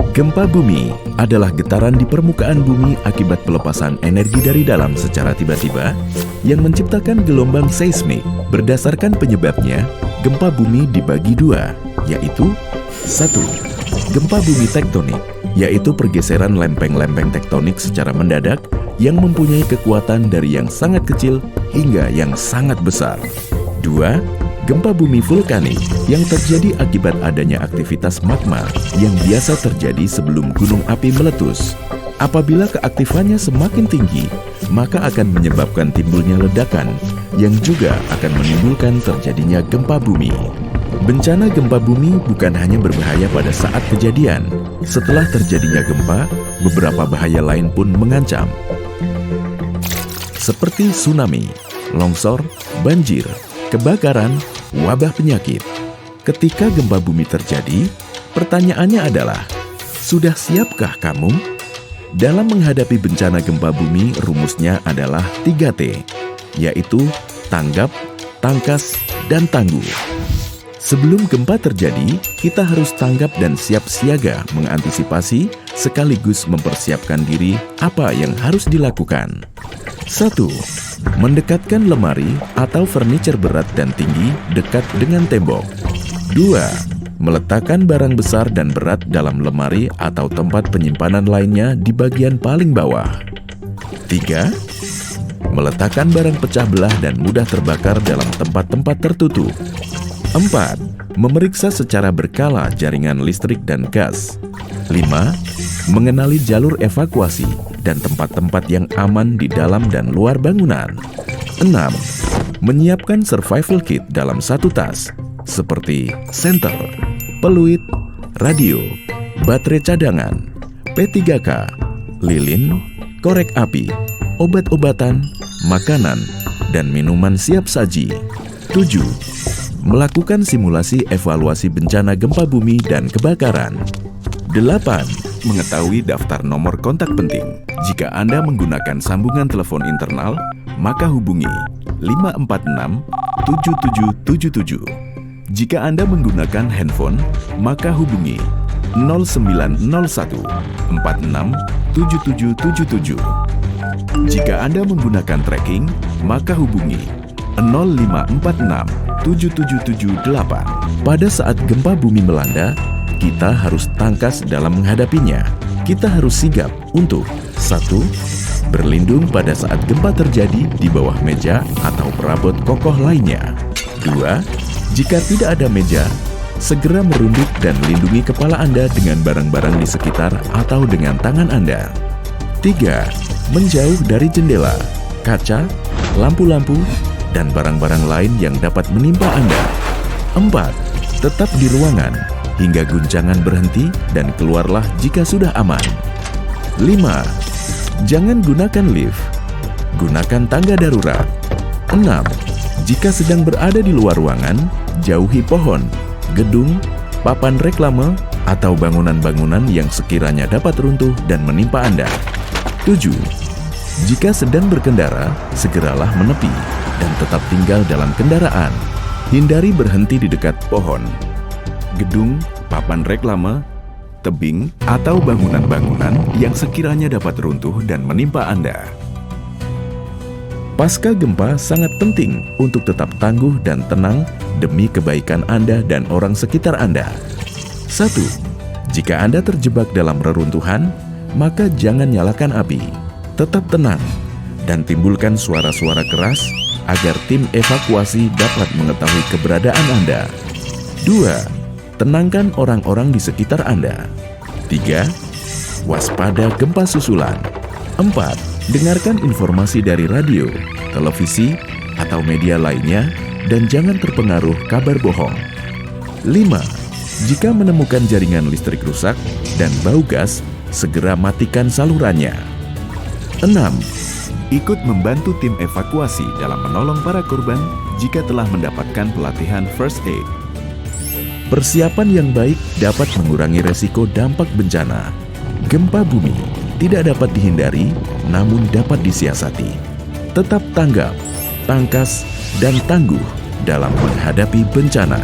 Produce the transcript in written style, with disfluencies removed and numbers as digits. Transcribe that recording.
Gempa bumi adalah getaran di permukaan bumi akibat pelepasan energi dari dalam secara tiba-tiba yang menciptakan gelombang seismik. Berdasarkan penyebabnya, gempa bumi dibagi dua, yaitu 1. Gempa bumi tektonik, yaitu pergeseran lempeng-lempeng tektonik secara mendadak yang mempunyai kekuatan dari yang sangat kecil hingga yang sangat besar. 2. Gempa bumi vulkanik yang terjadi akibat adanya aktivitas magma yang biasa terjadi sebelum gunung api meletus. Apabila keaktifannya semakin tinggi, maka akan menyebabkan timbulnya ledakan yang juga akan menimbulkan terjadinya gempa bumi. Bencana gempa bumi bukan hanya berbahaya pada saat kejadian. Setelah terjadinya gempa, beberapa bahaya lain pun mengancam. Seperti tsunami, longsor, banjir, kebakaran, wabah penyakit. Ketika gempa bumi terjadi, pertanyaannya adalah, sudah siapkah kamu? Dalam menghadapi bencana gempa bumi, rumusnya adalah 3T, yaitu tanggap, tangkas, dan tangguh. Sebelum gempa terjadi, kita harus tanggap dan siap siaga mengantisipasi sekaligus mempersiapkan diri apa yang harus dilakukan. 1. Mendekatkan lemari atau furniture berat dan tinggi dekat dengan tembok. 2. Meletakkan barang besar dan berat dalam lemari atau tempat penyimpanan lainnya di bagian paling bawah. 3. Meletakkan barang pecah belah dan mudah terbakar dalam tempat-tempat tertutup. 4. Memeriksa secara berkala jaringan listrik dan gas. 5. Mengenali jalur evakuasi dan tempat-tempat yang aman di dalam dan luar bangunan. 6. Menyiapkan survival kit dalam satu tas, seperti senter, peluit, radio, baterai cadangan, P3K, lilin, korek api, obat-obatan, makanan, dan minuman siap saji. 7. Melakukan simulasi evaluasi bencana gempa bumi dan kebakaran. 8. Mengetahui daftar nomor kontak penting. Jika Anda menggunakan sambungan telepon internal, maka hubungi 546 7777. Jika Anda menggunakan handphone, maka hubungi 0901 46 7777. Jika Anda menggunakan tracking, maka hubungi 0546 7778. Pada saat gempa bumi melanda, kita harus tangkas dalam menghadapinya. Kita harus sigap untuk 1. Berlindung pada saat gempa terjadi di bawah meja atau perabot kokoh lainnya. 2. Jika tidak ada meja, segera merunduk dan lindungi kepala Anda dengan barang-barang di sekitar atau dengan tangan Anda. 3. Menjauh dari jendela, kaca, lampu-lampu, dan barang-barang lain yang dapat menimpa Anda. 4. Tetap di ruangan hingga guncangan berhenti dan keluarlah jika sudah aman. 5. Jangan gunakan lift. Gunakan tangga darurat. 6. Jika sedang berada di luar ruangan, jauhi pohon, gedung, papan reklame, atau bangunan-bangunan yang sekiranya dapat runtuh dan menimpa Anda. 7. Jika sedang berkendara, segeralah menepi dan tetap tinggal dalam kendaraan. Hindari berhenti di dekat pohon, gedung, papan reklame, tebing, atau bangunan-bangunan yang sekiranya dapat runtuh dan menimpa Anda. Pasca gempa sangat penting untuk tetap tangguh dan tenang demi kebaikan Anda dan orang sekitar Anda. 1. Jika Anda terjebak dalam reruntuhan, maka jangan nyalakan api. Tetap tenang dan timbulkan suara-suara keras agar tim evakuasi dapat mengetahui keberadaan Anda. 2. Tenangkan orang-orang di sekitar Anda. 3. Waspada gempa susulan. 4. Dengarkan informasi dari radio, televisi, atau media lainnya dan jangan terpengaruh kabar bohong. 5. Jika menemukan jaringan listrik rusak dan bau gas, segera matikan salurannya. 6. Ikut membantu tim evakuasi dalam menolong para korban jika telah mendapatkan pelatihan first aid. Persiapan yang baik dapat mengurangi resiko dampak bencana. Gempa bumi tidak dapat dihindari, namun dapat disiasati. Tetap tanggap, tangkas, dan tangguh dalam menghadapi bencana.